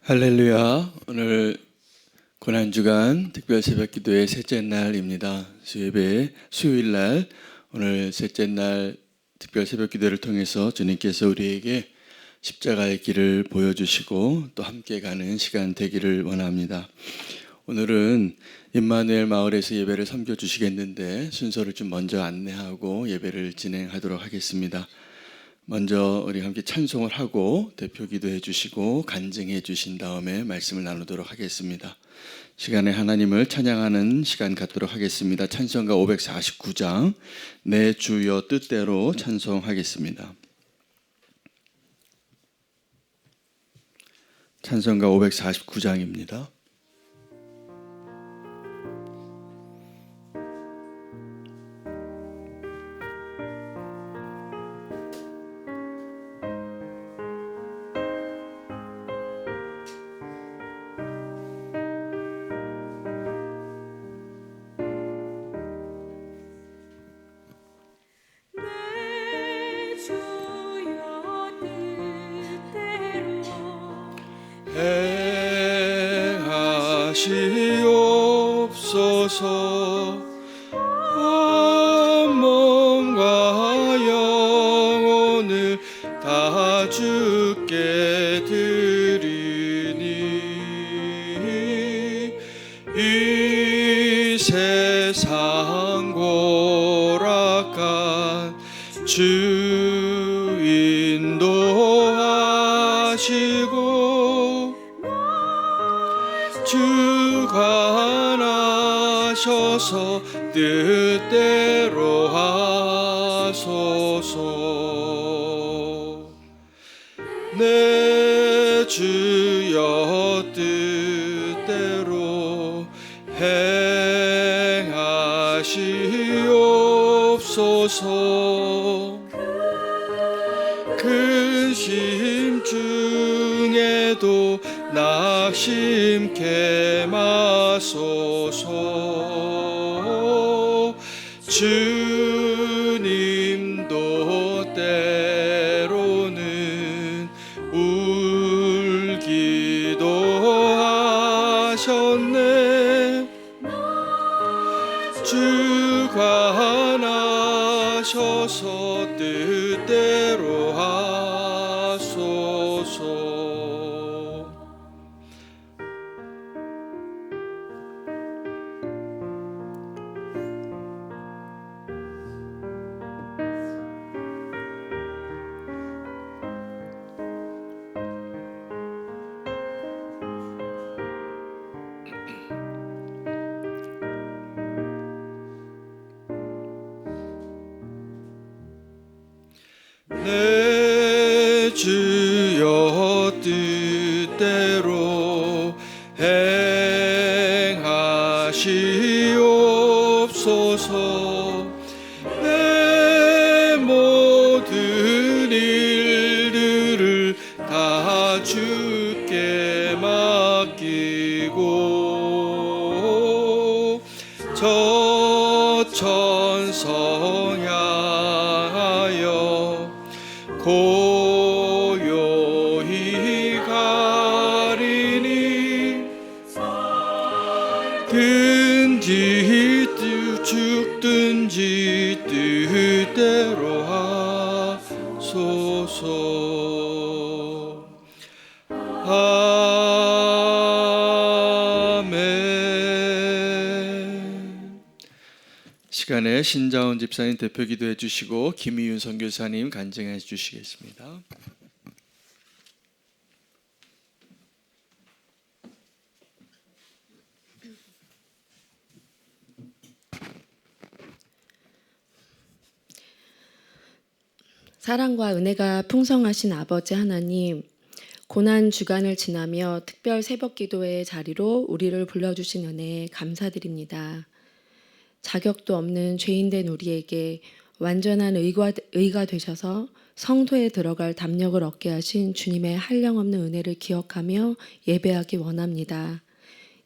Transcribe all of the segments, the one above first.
할렐루야. 오늘 고난주간 특별 새벽기도의 셋째 날입니다. 수예배 수요일날 오늘 셋째 날 특별 새벽기도를 통해서 주님께서 우리에게 십자가의 길을 보여주시고 또 함께 가는 시간 되기를 원합니다. 오늘은 임마누엘 마을에서 예배를 섬겨주시겠는데 순서를 좀 먼저 안내하고 예배를 진행하도록 하겠습니다. 먼저 우리 함께 찬송을 하고 대표 기도해 주시고 간증해 주신 다음에 말씀을 나누도록 하겠습니다. 시간에 하나님을 찬양하는 시간 갖도록 하겠습니다. 찬송가 549장 내 주여 뜻대로 찬송하겠습니다. 찬송가 549장입니다. 행하시옵소서. 온 몸과 영혼을 다 주께 드리니 이 세상 고락한 주 인도하시고 주가 나셔서 뜻대로 하소서. 내 주여 뜻대로 행하시옵소서. 근심 중에도 낙심케 마소서. 주님도 때로는 울기도 하셨네. 주가 나셔서 뜻대로 하소서. 내 주여 뜻대로 행하시옵소서. 내 모든 일들을 다 주께 맡기고 저 천성 향하여 고요히 가리니 든지 죽든지 뜻대로 하소서. 아멘. 시간에 신자원 집사님 대표 기도해 주시고 김희윤 선교사님 간증해 주시겠습니다. 사랑과 은혜가 풍성하신 아버지 하나님, 고난 주간을 지나며 특별 새벽 기도의 자리로 우리를 불러주신 은혜에 감사드립니다. 자격도 없는 죄인된 우리에게 완전한 의가 되셔서 성도에 들어갈 담력을 얻게 하신 주님의 한량없는 은혜를 기억하며 예배하기 원합니다.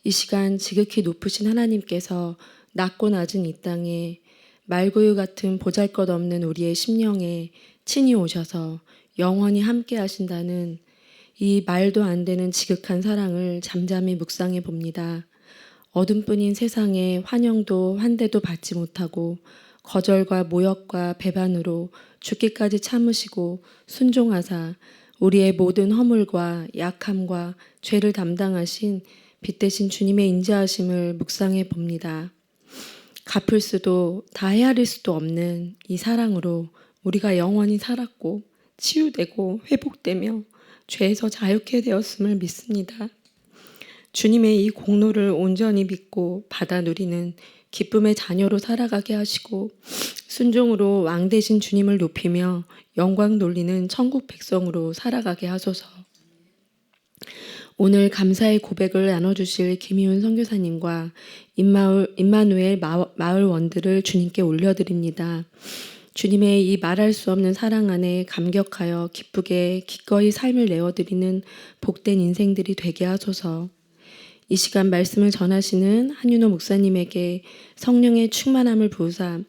이 시간 지극히 높으신 하나님께서 낮고 낮은 이 땅에 말구유 같은 보잘것없는 우리의 심령에 친히 오셔서 영원히 함께 하신다는 이 말도 안 되는 지극한 사랑을 잠잠히 묵상해 봅니다. 어둠뿐인 세상에 환영도 환대도 받지 못하고 거절과 모욕과 배반으로 죽기까지 참으시고 순종하사 우리의 모든 허물과 약함과 죄를 담당하신 빛 대신 주님의 인자하심을 묵상해 봅니다. 갚을 수도 다 헤아릴 수도 없는 이 사랑으로 우리가 영원히 살았고 치유되고 회복되며 죄에서 자유케 되었음을 믿습니다. 주님의 이 공로를 온전히 믿고 받아 누리는 기쁨의 자녀로 살아가게 하시고 순종으로 왕 되신 주님을 높이며 영광 돌리는 천국 백성으로 살아가게 하소서. 오늘 감사의 고백을 나눠주실 김희훈 선교사님과 임마누엘 마을 원들을 주님께 올려드립니다. 주님의 이 말할 수 없는 사랑 안에 감격하여 기쁘게 기꺼이 삶을 내어드리는 복된 인생들이 되게 하소서. 이 시간 말씀을 전하시는 한윤호 목사님에게 성령의 충만함을 부으사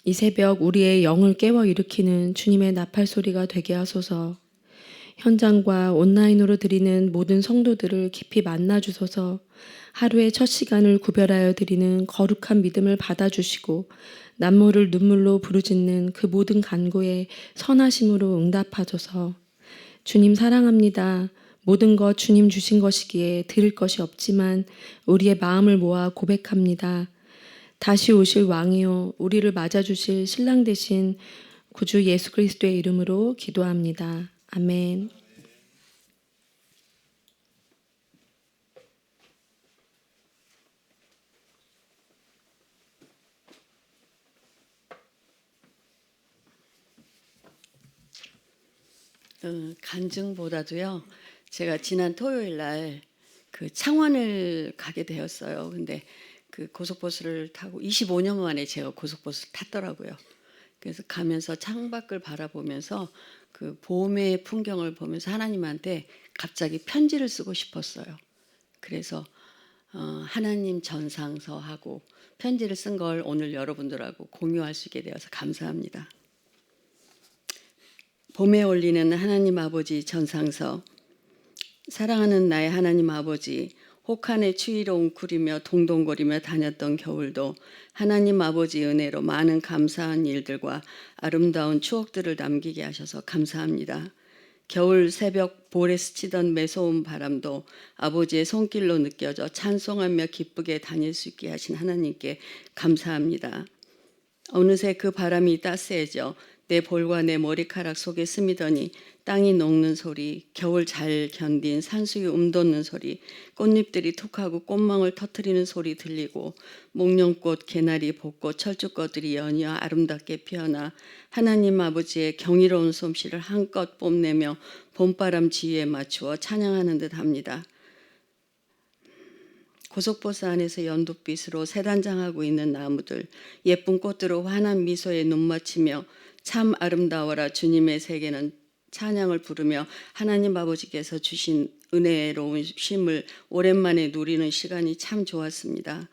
이 새벽 우리의 영을 깨워 일으키는 주님의 나팔 소리가 되게 하소서. 현장과 온라인으로 드리는 모든 성도들을 깊이 만나 주소서. 하루의 첫 시간을 구별하여 드리는 거룩한 믿음을 받아주시고 남모를 눈물로 부르짖는 그 모든 간구에 선하심으로 응답하소서. 주님 사랑합니다. 모든 것 주님 주신 것이기에 드릴 것이 없지만 우리의 마음을 모아 고백합니다. 다시 오실 왕이요 우리를 맞아주실 신랑 되신 구주 예수 그리스도의 이름으로 기도합니다. 아멘. 간증보다도요. 제가 지난 토요일 날 그 창원을 가게 되었어요. 근데 그 고속버스를 타고 25년 만에 제가 고속버스를 탔더라고요. 그래서 가면서 창밖을 바라보면서 그 봄의 풍경을 보면서 하나님한테 갑자기 편지를 쓰고 싶었어요. 그래서 하나님 전상서하고 편지를 쓴 걸 오늘 여러분들하고 공유할 수 있게 되어서 감사합니다. 봄에 올리는 하나님 아버지 전상서. 사랑하는 나의 하나님 아버지, 혹한의 추위로 웅크리며 동동거리며 다녔던 겨울도 하나님 아버지 은혜로 많은 감사한 일들과 아름다운 추억들을 남기게 하셔서 감사합니다. 겨울 새벽 볼에 스치던 매서운 바람도 아버지의 손길로 느껴져 찬송하며 기쁘게 다닐 수 있게 하신 하나님께 감사합니다. 어느새 그 바람이 따스해져 내 볼과 내 머리카락 속에 스미더니 땅이 녹는 소리, 겨울 잘 견딘 산수유 돋는 소리, 꽃잎들이 툭하고 꽃망울 터트리는 소리 들리고 목련꽃, 개나리, 벚꽃, 철쭉꽃들이 연이어 아름답게 피어나 하나님 아버지의 경이로운 솜씨를 한껏 뽐내며 봄바람 지위에 맞추어 찬양하는 듯 합니다. 고속버스 안에서 연두빛으로 새단장하고 있는 나무들, 예쁜 꽃들로 환한 미소에 눈 맞추며 참 아름다워라 주님의 세계는 찬양을 부르며 하나님 아버지께서 주신 은혜로운 쉼을 오랜만에 누리는 시간이 참 좋았습니다.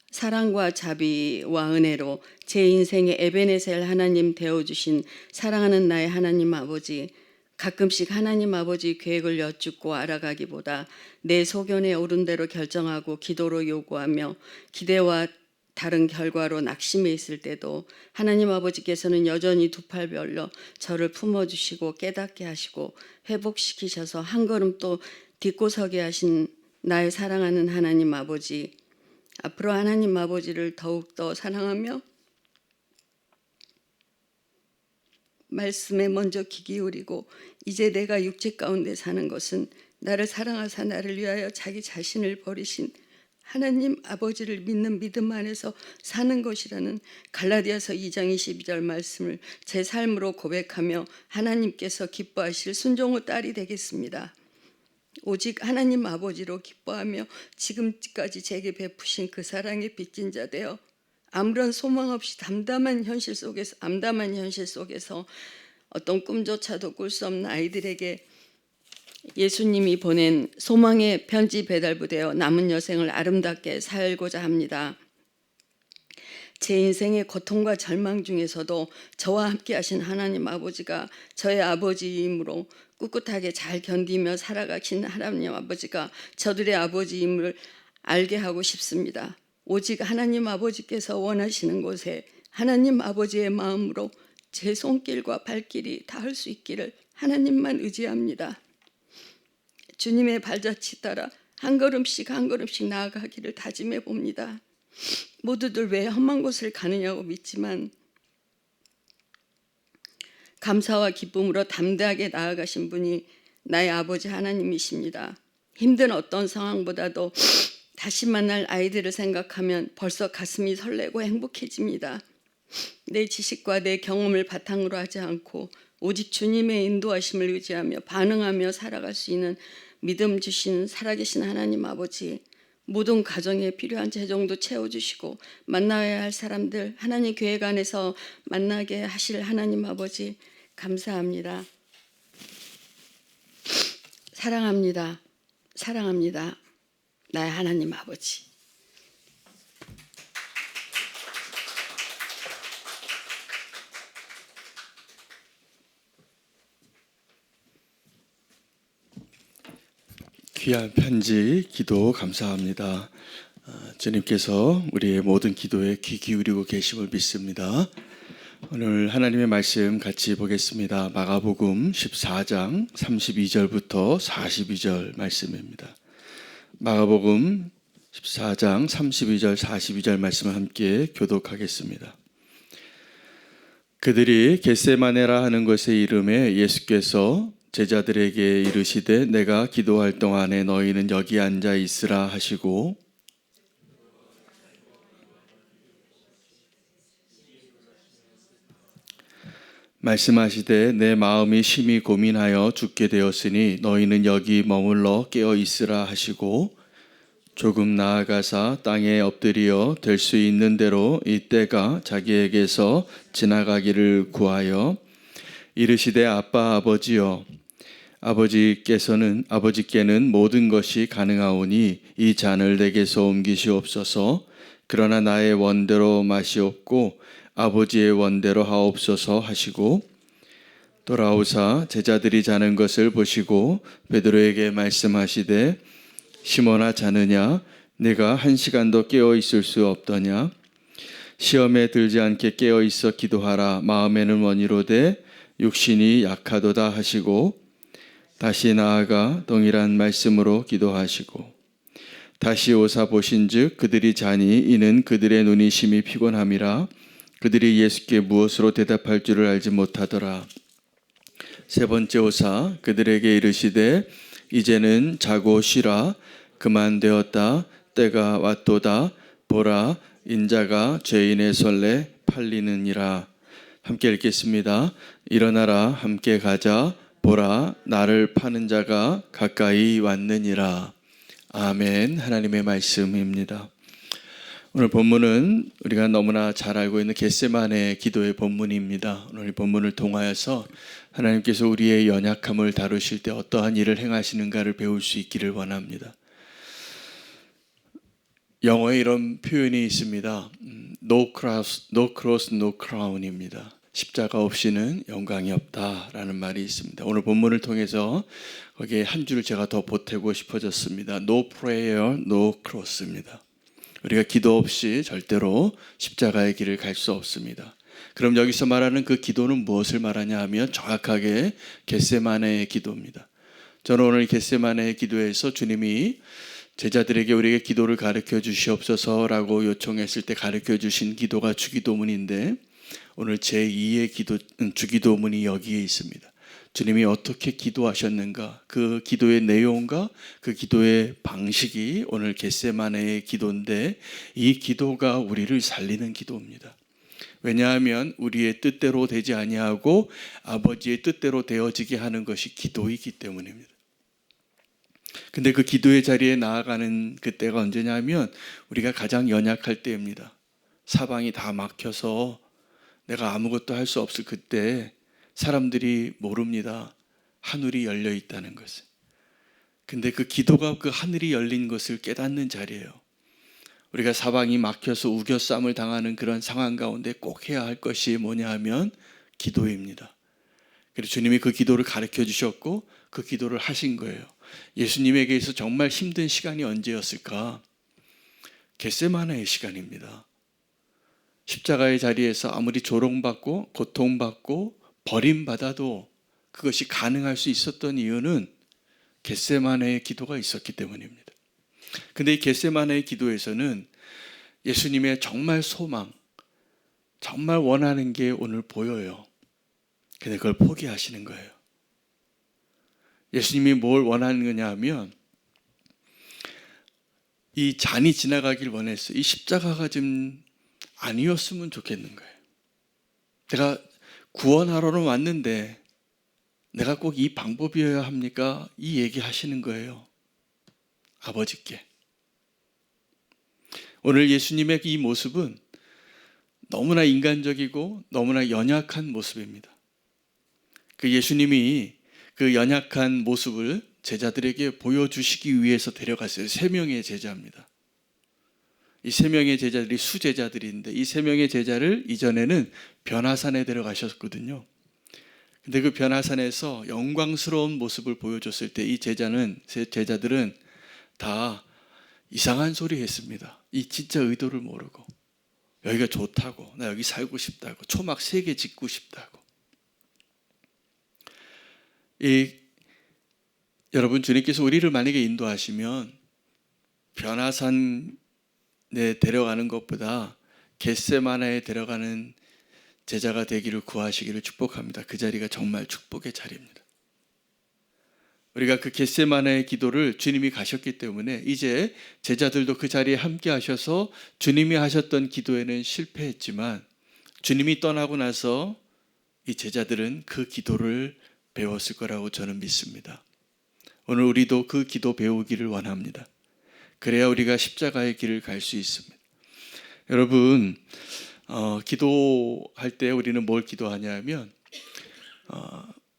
사랑과 자비와 은혜로 제 인생의 에베네셀 하나님 되어주신 사랑하는 나의 하나님 아버지, 가끔씩 하나님 아버지 계획을 여쭙고 알아가기보다 내 소견에 오른 대로 결정하고 기도로 요구하며 기대와 다른 결과로 낙심해 있을 때도 하나님 아버지께서는 여전히 두 팔 벌려 저를 품어주시고 깨닫게 하시고 회복시키셔서 한 걸음 또 딛고 서게 하신 나의 사랑하는 하나님 아버지, 앞으로 하나님 아버지를 더욱더 사랑하며 말씀에 먼저 귀 기울이고 이제 내가 육체 가운데 사는 것은 나를 사랑하사 나를 위하여 자기 자신을 버리신 하나님 아버지를 믿는 믿음 안에서 사는 것이라는 갈라디아서 2장 22절 말씀을 제 삶으로 고백하며 하나님께서 기뻐하실 순종의 딸이 되겠습니다. 오직 하나님 아버지로 기뻐하며 지금까지 제게 베푸신 그 사랑의 빚진 자 되어 아무런 소망 없이 암담한 현실 속에서 어떤 꿈조차도 꿀 수 없는 아이들에게 예수님이 보낸 소망의 편지 배달부 되어 남은 여생을 아름답게 살고자 합니다. 제 인생의 고통과 절망 중에서도 저와 함께 하신 하나님 아버지가 저의 아버지이므로 꿋꿋하게 잘 견디며 살아가신 하나님 아버지가 저들의 아버지임을 알게 하고 싶습니다. 오직 하나님 아버지께서 원하시는 곳에 하나님 아버지의 마음으로 제 손길과 발길이 닿을 수 있기를 하나님만 의지합니다. 주님의 발자취 따라 한 걸음씩 한 걸음씩 나아가기를 다짐해 봅니다. 모두들 왜 험한 곳을 가느냐고 묻지만 감사와 기쁨으로 담대하게 나아가신 분이 나의 아버지 하나님이십니다. 힘든 어떤 상황보다도 다시 만날 아이들을 생각하면 벌써 가슴이 설레고 행복해집니다. 내 지식과 내 경험을 바탕으로 하지 않고 오직 주님의 인도하심을 의지하며 반응하며 살아갈 수 있는 믿음 주신 살아계신 하나님 아버지, 모든 가정에 필요한 재정도 채워주시고 만나야 할 사람들 하나님 계획 안에서 만나게 하실 하나님 아버지 감사합니다. 사랑합니다. 사랑합니다. 나의 하나님 아버지. 귀한 편지 기도 감사합니다. 주님께서 우리의 모든 기도에 귀 기울이고 계심을 믿습니다. 오늘 하나님의 말씀 같이 보겠습니다. 마가복음 14장 32절부터 42절 말씀입니다. 마가복음 14장 32절 42절 말씀을 함께 교독하겠습니다. 그들이 겟세마네라 하는 곳의 이름에 예수께서 제자들에게 이르시되 내가 기도할 동안에 너희는 여기 앉아 있으라 하시고 말씀하시되 내 마음이 심히 고민하여 죽게 되었으니 너희는 여기 머물러 깨어 있으라 하시고 조금 나아가사 땅에 엎드려 될 수 있는 대로 이 때가 자기에게서 지나가기를 구하여 이르시되 아빠 아버지여 아버지께는 모든 것이 가능하오니 이 잔을 내게서 옮기시옵소서. 그러나 나의 원대로 마시옵고 아버지의 원대로 하옵소서 하시고 돌아오사 제자들이 자는 것을 보시고 베드로에게 말씀하시되 시몬아 자느냐 네가 1시간도 깨어 있을 수 없더냐 시험에 들지 않게 깨어 있어 기도하라 마음에는 원이로되 육신이 약하도다 하시고 다시 나아가 동일한 말씀으로 기도하시고 다시 오사 보신즉 그들이 자니 이는 그들의 눈이 심히 피곤함이라 그들이 예수께 무엇으로 대답할 줄을 알지 못하더라. 세 번째 오사 그들에게 이르시되 이제는 자고 쉬라 그만되었다 때가 왔도다 보라 인자가 죄인의 손에 팔리느니라. 함께 읽겠습니다. 일어나라 함께 가자 보라 나를 파는 자가 가까이 왔느니라. 아멘. 하나님의 말씀입니다. 오늘 본문은 우리가 너무나 잘 알고 있는 겟세마네 기도의 본문입니다. 오늘 이 본문을 통하여서 하나님께서 우리의 연약함을 다루실 때 어떠한 일을 행하시는가를 배울 수 있기를 원합니다. 영어에 이런 표현이 있습니다. No cross, no crown입니다. 십자가 없이는 영광이 없다라는 말이 있습니다. 오늘 본문을 통해서 거기에 한 줄을 제가 더 보태고 싶어졌습니다. No prayer, no cross입니다. 우리가 기도 없이 절대로 십자가의 길을 갈 수 없습니다. 그럼 여기서 말하는 그 기도는 무엇을 말하냐 하면 정확하게 겟세마네의 기도입니다. 저는 오늘 겟세마네의 기도에서 주님이 제자들에게 우리에게 기도를 가르쳐 주시옵소서라고 요청했을 때 가르쳐 주신 기도가 주기도문인데 오늘 제2의 주기도문이 여기에 있습니다. 주님이 어떻게 기도하셨는가 그 기도의 내용과 그 기도의 방식이 오늘 겟세마네의 기도인데 이 기도가 우리를 살리는 기도입니다. 왜냐하면 우리의 뜻대로 되지 아니하고 아버지의 뜻대로 되어지게 하는 것이 기도이기 때문입니다. 근데 그 기도의 자리에 나아가는 그때가 언제냐면 우리가 가장 연약할 때입니다. 사방이 다 막혀서 내가 아무것도 할 수 없을 그때 사람들이 모릅니다. 하늘이 열려 있다는 것을. 근데 그 기도가 그 하늘이 열린 것을 깨닫는 자리예요. 우리가 사방이 막혀서 우겨쌈을 당하는 그런 상황 가운데 꼭 해야 할 것이 뭐냐 하면 기도입니다. 그래서 주님이 그 기도를 가르쳐 주셨고 그 기도를 하신 거예요. 예수님에게서 정말 힘든 시간이 언제였을까? 겟세마네의 시간입니다. 십자가의 자리에서 아무리 조롱받고 고통받고 버림받아도 그것이 가능할 수 있었던 이유는 겟세마네의 기도가 있었기 때문입니다. 근데 이 겟세마네의 기도에서는 예수님의 정말 소망, 정말 원하는 게 오늘 보여요. 근데 그걸 포기하시는 거예요. 예수님이 뭘 원하는 거냐 하면 이 잔이 지나가길 원했어요. 이 십자가가 좀 아니었으면 좋겠는 거예요. 내가 구원하러는 왔는데 내가 꼭 이 방법이어야 합니까? 이 얘기 하시는 거예요. 아버지께. 오늘 예수님의 이 모습은 너무나 인간적이고 너무나 연약한 모습입니다. 그 예수님이 그 연약한 모습을 제자들에게 보여주시기 위해서 데려갔어요. 3명의 제자입니다. 이 3명의 제자들이 수제자들인데 이 3명의 제자를 이전에는 변화산에 데려가셨거든요. 근데 그 변화산에서 영광스러운 모습을 보여줬을 때 이 제자들은 다 이상한 소리 했습니다. 이 진짜 의도를 모르고 여기가 좋다고, 나 여기 살고 싶다고, 초막 3개 짓고 싶다고. 여러분, 주님께서 우리를 만약에 인도하시면 변화산에 데려가는 것보다 겟세마네에 데려가는 제자가 되기를 구하시기를 축복합니다. 그 자리가 정말 축복의 자리입니다. 우리가 그 겟세마네의 기도를 주님이 가셨기 때문에 이제 제자들도 그 자리에 함께 하셔서 주님이 하셨던 기도에는 실패했지만 주님이 떠나고 나서 이 제자들은 그 기도를 배웠을 거라고 저는 믿습니다. 오늘 우리도 그 기도 배우기를 원합니다. 그래야 우리가 십자가의 길을 갈 수 있습니다. 여러분, 기도할 때 우리는 뭘 기도하냐면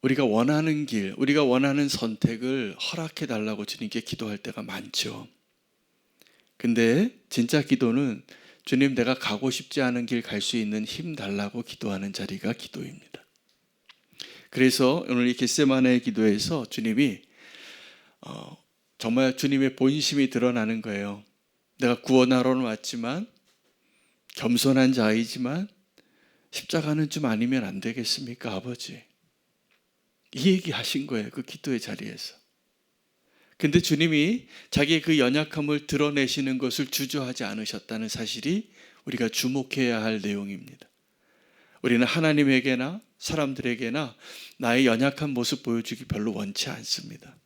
우리가 원하는 길, 우리가 원하는 선택을 허락해 달라고 주님께 기도할 때가 많죠. 근데 진짜 기도는 주님, 내가 가고 싶지 않은 길 갈 수 있는 힘 달라고 기도하는 자리가 기도입니다. 그래서 오늘 이 겟세마네의 기도에서 주님이 정말 주님의 본심이 드러나는 거예요. 내가 구원하러는 왔지만 겸손한 자이지만 십자가는 좀 아니면 안 되겠습니까, 아버지? 이 얘기 하신 거예요. 그 기도의 자리에서. 근데 주님이 자기의 그 연약함을 드러내시는 것을 주저하지 않으셨다는 사실이 우리가 주목해야 할 내용입니다. 우리는 하나님에게나 사람들에게나 나의 연약한 모습 보여주기 별로 원치 않습니다.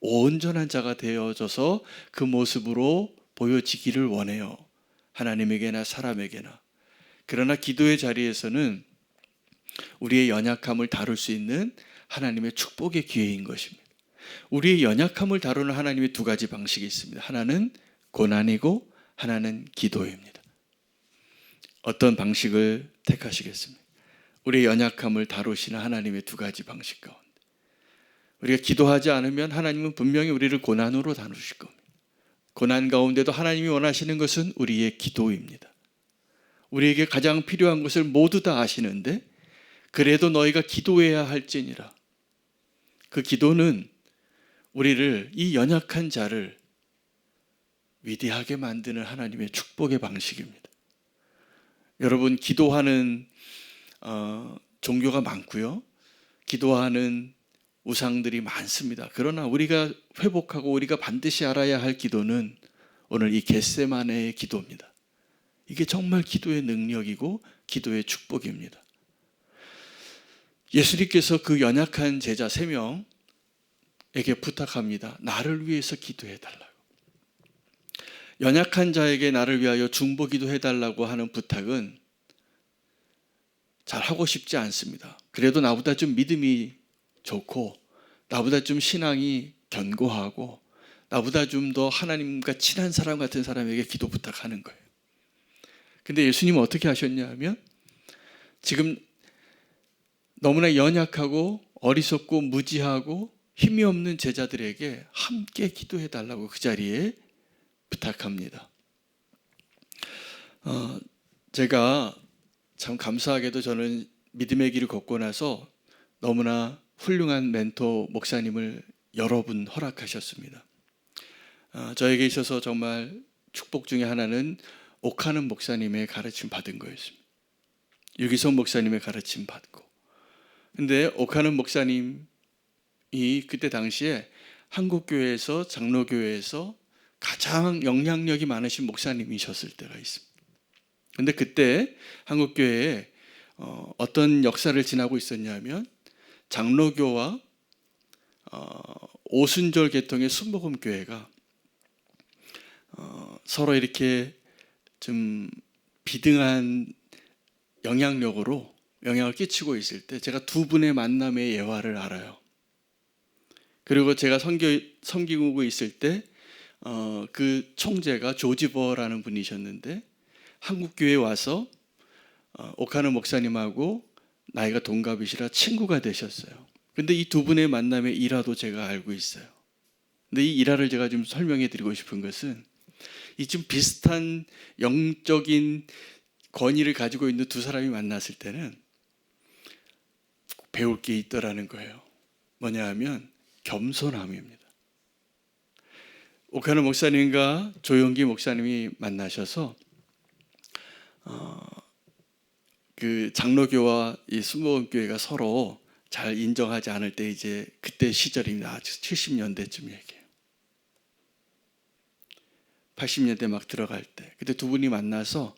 온전한 자가 되어져서 그 모습으로 보여지기를 원해요. 하나님에게나 사람에게나. 그러나 기도의 자리에서는 우리의 연약함을 다룰 수 있는 하나님의 축복의 기회인 것입니다. 우리의 연약함을 다루는 하나님의 2가지 방식이 있습니다. 하나는 고난이고 하나는 기도입니다. 어떤 방식을 택하시겠습니까? 우리의 연약함을 다루시는 하나님의 2가지 방식 가운데 우리가 기도하지 않으면 하나님은 분명히 우리를 고난으로 다루실 겁니다. 고난 가운데도 하나님이 원하시는 것은 우리의 기도입니다. 우리에게 가장 필요한 것을 모두 다 아시는데 그래도 너희가 기도해야 할지니라. 그 기도는 우리를, 이 연약한 자를 위대하게 만드는 하나님의 축복의 방식입니다. 여러분, 기도하는 종교가 많고요. 기도하는 우상들이 많습니다. 그러나 우리가 회복하고 우리가 반드시 알아야 할 기도는 오늘 이 겟세마네의 기도입니다. 이게 정말 기도의 능력이고 기도의 축복입니다. 예수님께서 그 연약한 제자 3명에게 부탁합니다. 나를 위해서 기도해 달라고. 연약한 자에게 나를 위하여 중보 기도해 달라고 하는 부탁은 잘 하고 싶지 않습니다. 그래도 나보다 좀 믿음이 좋고 나보다 좀 신앙이 견고하고 나보다 좀 더 하나님과 친한 사람 같은 사람에게 기도 부탁하는 거예요. 근데 예수님은 어떻게 하셨냐 하면 지금 너무나 연약하고 어리석고 무지하고 힘이 없는 제자들에게 함께 기도해 달라고 그 자리에 부탁합니다. 제가 참 감사하게도 저는 믿음의 길을 걷고 나서 너무나 훌륭한 멘토 목사님을 여러 분 허락하셨습니다. 저에게 있어서 정말 축복 중에 하나는 옥하는 목사님의 가르침 받은 거였습니다. 유기성 목사님의 가르침 받고. 근데 옥하는 목사님이 그때 당시에 한국교회에서 장로교회에서 가장 영향력이 많으신 목사님이셨을 때가 있습니다. 근데 그때 한국교회에 어떤 역사를 지나고 있었냐면 장로교와 오순절 계통의 순복음교회가 서로 이렇게 좀 비등한 영향력으로 영향을 끼치고 있을 때 제가 두 분의 만남의 예화를 알아요. 그리고 제가 섬기고 있을 때 그 총재가 조지버라는 분이셨는데 한국교회에 와서 옥하는 목사님하고 나이가 동갑이시라 친구가 되셨어요. 근데 이 두 분의 만남의 일화도 제가 알고 있어요. 근데 이 일화를 제가 좀 설명해 드리고 싶은 것은 이 좀 비슷한 영적인 권위를 가지고 있는 두 사람이 만났을 때는 배울 게 있더라는 거예요. 뭐냐 하면 겸손함입니다. 옥하는 목사님과 조영기 목사님이 만나셔서 그 장로교와 이 순복음교회가 서로 잘 인정하지 않을 때 이제 그때 시절입니다. 70년대쯤 얘기해요. 80년대 막 들어갈 때 그때 두 분이 만나서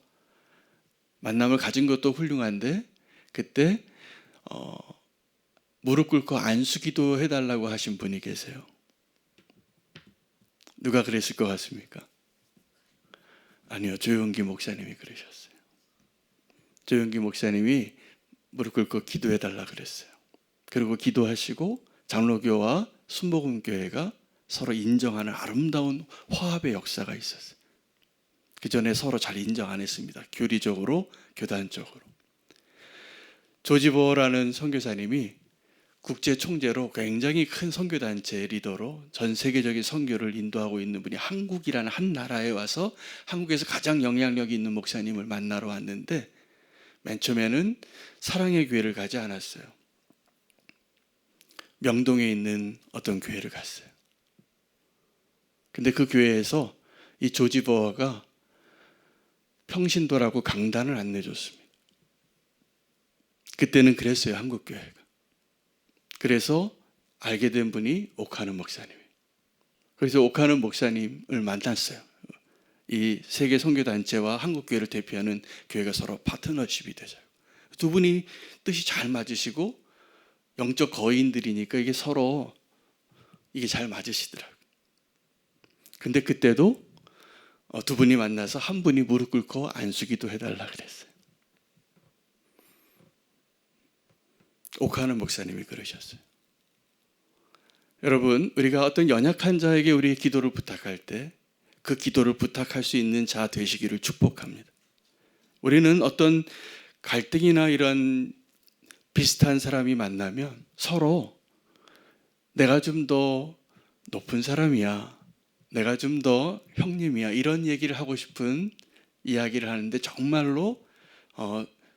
만남을 가진 것도 훌륭한데 그때 무릎 꿇고 안수기도 해달라고 하신 분이 계세요. 누가 그랬을 것 같습니까? 아니요, 조영기 목사님이 그러셨어요. 조영기 목사님이 무릎 꿇고 기도해달라 그랬어요. 그리고 기도하시고 장로교와 순복음교회가 서로 인정하는 아름다운 화합의 역사가 있었어요. 그 전에 서로 잘 인정 안 했습니다. 교리적으로, 교단적으로. 조지버라는 선교사님이 국제 총재로 굉장히 큰 선교단체 리더로 전 세계적인 선교를 인도하고 있는 분이 한국이라는 한 나라에 와서 한국에서 가장 영향력이 있는 목사님을 만나러 왔는데 맨 처음에는 사랑의 교회를 가지 않았어요. 명동에 있는 어떤 교회를 갔어요. 근데 그 교회에서 이 조지버가 평신도라고 강단을 안 내줬습니다. 그때는 그랬어요, 한국교회가. 그래서 알게 된 분이 옥하는 목사님이에요. 그래서 옥하는 목사님을 만났어요. 이 세계 선교단체와 한국교회를 대표하는 교회가 서로 파트너십이 되죠. 두 분이 뜻이 잘 맞으시고 영적 거인들이니까 이게 서로 이게 잘 맞으시더라고요. 근데 그때도 두 분이 만나서 한 분이 무릎 꿇고 안수기도 해달라 그랬어요. 옥하는 목사님이 그러셨어요. 여러분, 우리가 어떤 연약한 자에게 우리의 기도를 부탁할 때 그 기도를 부탁할 수 있는 자 되시기를 축복합니다. 우리는 어떤 갈등이나 이런 비슷한 사람이 만나면 서로 내가 좀 더 높은 사람이야, 내가 좀 더 형님이야 이런 얘기를 하고 싶은 이야기를 하는데 정말로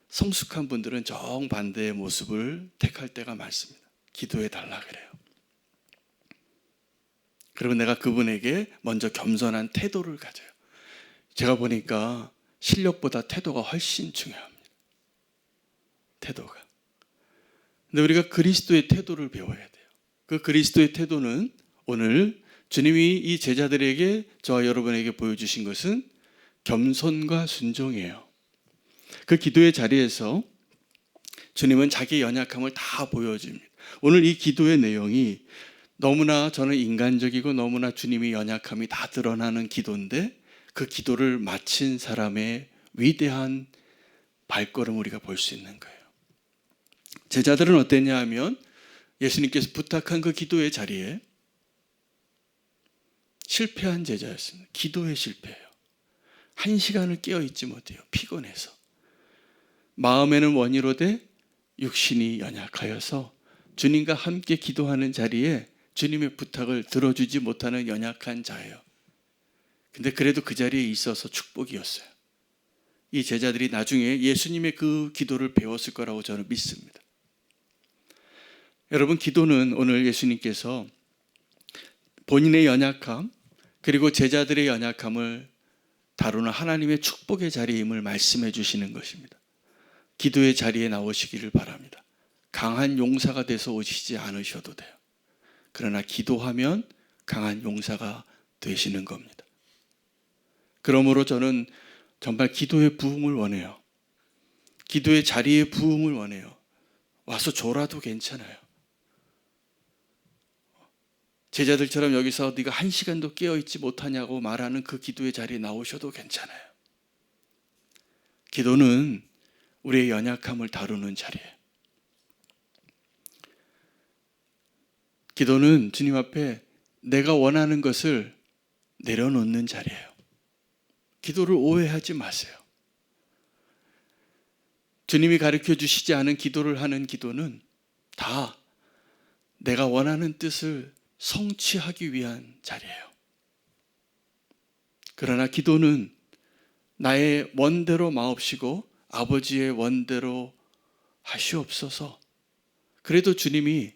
성숙한 분들은 정반대의 모습을 택할 때가 많습니다. 기도해 달라 그래요. 그리고 내가 그분에게 먼저 겸손한 태도를 가져요. 제가 보니까 실력보다 태도가 훨씬 중요합니다. 태도가. 근데 우리가 그리스도의 태도를 배워야 돼요. 그 그리스도의 태도는 오늘 주님이 이 제자들에게 저와 여러분에게 보여주신 것은 겸손과 순종이에요. 그 기도의 자리에서 주님은 자기 연약함을 다 보여줍니다. 오늘 이 기도의 내용이 너무나 저는 인간적이고 너무나 주님의 연약함이 다 드러나는 기도인데 그 기도를 마친 사람의 위대한 발걸음 우리가 볼 수 있는 거예요. 제자들은 어땠냐 하면 예수님께서 부탁한 그 기도의 자리에 실패한 제자였습니다. 기도에 실패해요. 1시간을 깨어있지 못해요. 피곤해서. 마음에는 원이로되 육신이 연약하여서 주님과 함께 기도하는 자리에 주님의 부탁을 들어주지 못하는 연약한 자예요. 근데 그래도 그 자리에 있어서 축복이었어요. 이 제자들이 나중에 예수님의 그 기도를 배웠을 거라고 저는 믿습니다. 여러분, 기도는 오늘 예수님께서 본인의 연약함 그리고 제자들의 연약함을 다루는 하나님의 축복의 자리임을 말씀해 주시는 것입니다. 기도의 자리에 나오시기를 바랍니다. 강한 용사가 돼서 오시지 않으셔도 돼요. 그러나 기도하면 강한 용사가 되시는 겁니다. 그러므로 저는 정말 기도의 부흥을 원해요. 기도의 자리의 부흥을 원해요. 와서 졸아도 괜찮아요. 제자들처럼 여기서 네가 1시간도 깨어있지 못하냐고 말하는 그 기도의 자리에 나오셔도 괜찮아요. 기도는 우리의 연약함을 다루는 자리예요. 기도는 주님 앞에 내가 원하는 것을 내려놓는 자리예요. 기도를 오해하지 마세요. 주님이 가르쳐 주시지 않은 기도를 하는 기도는 다 내가 원하는 뜻을 성취하기 위한 자리예요. 그러나 기도는 나의 원대로 마옵시고 아버지의 원대로 하시옵소서. 그래도 주님이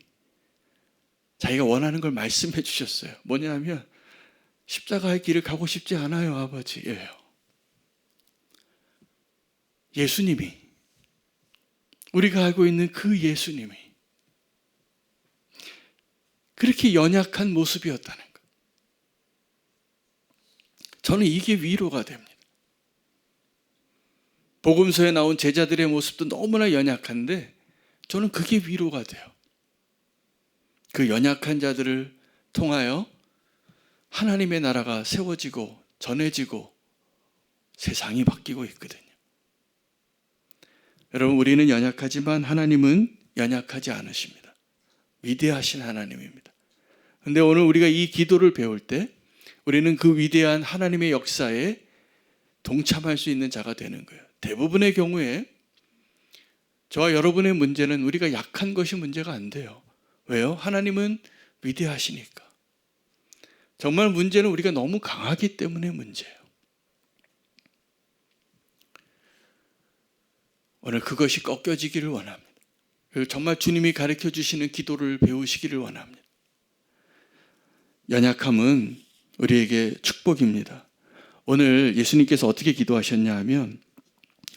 자기가 원하는 걸 말씀해 주셨어요. 뭐냐면 십자가의 길을 가고 싶지 않아요, 아버지예요. 예수님이, 우리가 알고 있는 그 예수님이 그렇게 연약한 모습이었다는 것. 저는 이게 위로가 됩니다. 복음서에 나온 제자들의 모습도 너무나 연약한데 저는 그게 위로가 돼요. 그 연약한 자들을 통하여 하나님의 나라가 세워지고 전해지고 세상이 바뀌고 있거든요. 여러분, 우리는 연약하지만 하나님은 연약하지 않으십니다. 위대하신 하나님입니다. 그런데 오늘 우리가 이 기도를 배울 때 우리는 그 위대한 하나님의 역사에 동참할 수 있는 자가 되는 거예요. 대부분의 경우에 저와 여러분의 문제는 우리가 약한 것이 문제가 안 돼요. 왜요? 하나님은 위대하시니까. 정말 문제는 우리가 너무 강하기 때문에 문제예요. 오늘 그것이 꺾여지기를 원합니다. 그리고 정말 주님이 가르쳐 주시는 기도를 배우시기를 원합니다. 연약함은 우리에게 축복입니다. 오늘 예수님께서 어떻게 기도하셨냐 하면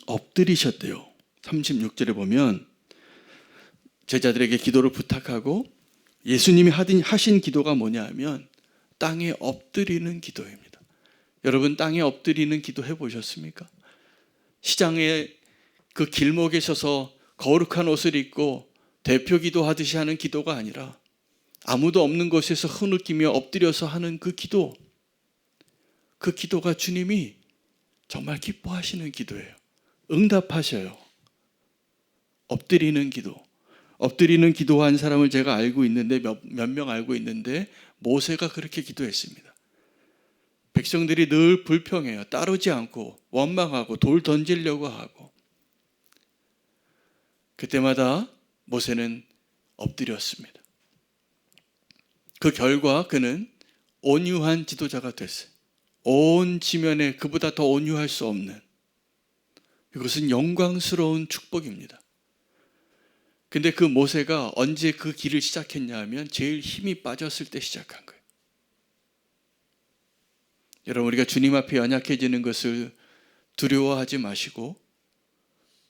엎드리셨대요. 36절에 보면 제자들에게 기도를 부탁하고 예수님이 하신 기도가 뭐냐 하면 땅에 엎드리는 기도입니다. 여러분, 땅에 엎드리는 기도 해보셨습니까? 시장에 그 길목에 서서 거룩한 옷을 입고 대표 기도하듯이 하는 기도가 아니라 아무도 없는 곳에서 흐느끼며 엎드려서 하는 그 기도, 그 기도가 주님이 정말 기뻐하시는 기도예요. 응답하셔요. 엎드리는 기도. 엎드리는 기도한 사람을 제가 알고 있는데 몇 명 알고 있는데 모세가 그렇게 기도했습니다. 백성들이 늘 불평해요. 따르지 않고 원망하고 돌 던지려고 하고. 그때마다 모세는 엎드렸습니다. 그 결과 그는 온유한 지도자가 됐어요. 온 지면에 그보다 더 온유할 수 없는, 이것은 영광스러운 축복입니다. 근데 그 모세가 언제 그 길을 시작했냐 하면 제일 힘이 빠졌을 때 시작한 거예요. 여러분, 우리가 주님 앞에 연약해지는 것을 두려워하지 마시고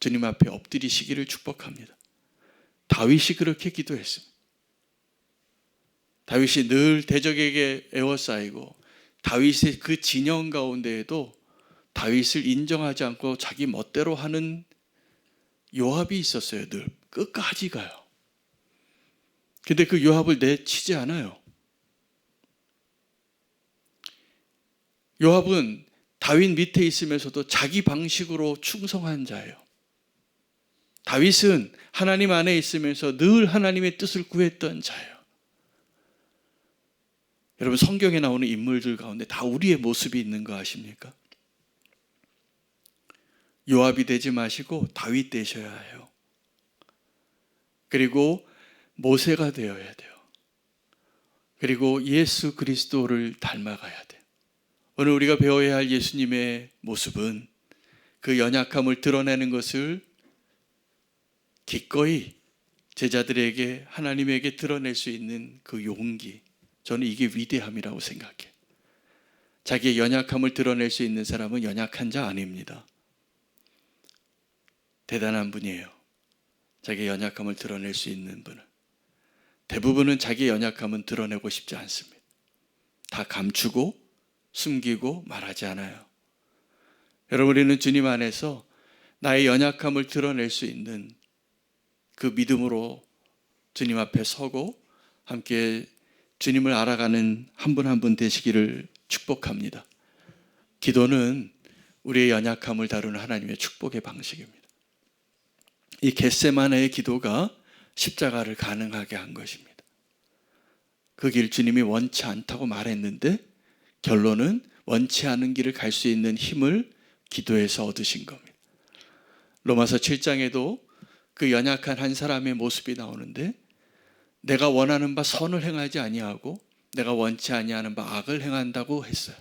주님 앞에 엎드리시기를 축복합니다. 다윗이 그렇게 기도했습니다. 다윗이 늘 대적에게 에워싸이고 다윗의 그 진영 가운데에도 다윗을 인정하지 않고 자기 멋대로 하는 요압이 있었어요. 늘 끝까지 가요. 근데 그 요압을 내치지 않아요. 요압은 다윗 밑에 있으면서도 자기 방식으로 충성한 자예요. 다윗은 하나님 안에 있으면서 늘 하나님의 뜻을 구했던 자예요. 여러분, 성경에 나오는 인물들 가운데 다 우리의 모습이 있는 거 아십니까? 요압이 되지 마시고 다윗 되셔야 해요. 그리고 모세가 되어야 돼요. 그리고 예수 그리스도를 닮아가야 돼요. 오늘 우리가 배워야 할 예수님의 모습은 그 연약함을 드러내는 것을 기꺼이 제자들에게 하나님에게 드러낼 수 있는 그 용기, 저는 이게 위대함이라고 생각해요. 자기의 연약함을 드러낼 수 있는 사람은 연약한 자 아닙니다. 대단한 분이에요. 자기의 연약함을 드러낼 수 있는 분은. 대부분은 자기의 연약함은 드러내고 싶지 않습니다. 다 감추고 숨기고 말하지 않아요. 여러분, 우리는 주님 안에서 나의 연약함을 드러낼 수 있는 그 믿음으로 주님 앞에 서고 함께 주님을 알아가는 한 분 한 분 되시기를 축복합니다. 기도는 우리의 연약함을 다루는 하나님의 축복의 방식입니다. 이 겟세마네의 기도가 십자가를 가능하게 한 것입니다. 그 길 주님이 원치 않다고 말했는데 결론은 원치 않은 길을 갈 수 있는 힘을 기도에서 얻으신 겁니다. 로마서 7장에도 그 연약한 한 사람의 모습이 나오는데 내가 원하는 바 선을 행하지 아니하고 내가 원치 아니하는 바 악을 행한다고 했어요.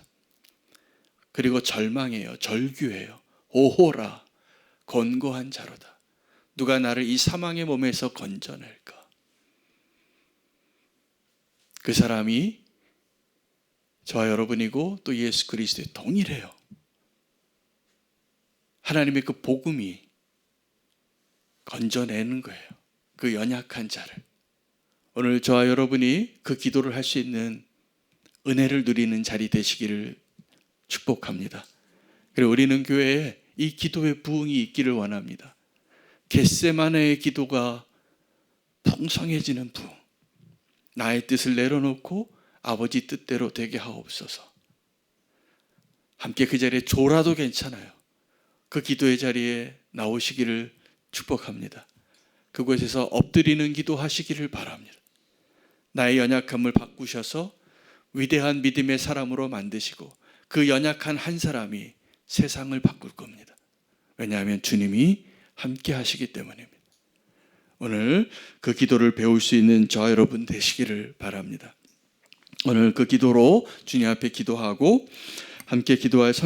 그리고 절망해요. 절규해요. 오호라, 곤고한 자로다. 누가 나를 이 사망의 몸에서 건져낼까? 그 사람이 저와 여러분이고 또 예수 그리스도의 동일해요. 하나님의 그 복음이 건져내는 거예요. 그 연약한 자를. 오늘 저와 여러분이 그 기도를 할 수 있는 은혜를 누리는 자리 되시기를 축복합니다. 그리고 우리는 교회에 이 기도의 부흥이 있기를 원합니다. 겟세마네의 기도가 풍성해지는 부흥. 나의 뜻을 내려놓고 아버지 뜻대로 되게 하옵소서. 함께 그 자리에 졸아도 괜찮아요. 그 기도의 자리에 나오시기를 축복합니다. 그곳에서 엎드리는 기도 하시기를 바랍니다. 나의 연약함을 바꾸셔서 위대한 믿음의 사람으로 만드시고 그 연약한 한 사람이 세상을 바꿀 겁니다. 왜냐하면 주님이 함께 하시기 때문입니다. 오늘 그 기도를 배울 수 있는 저와 여러분 되시기를 바랍니다. 오늘 그 기도로 주님 앞에 기도하고 함께 기도할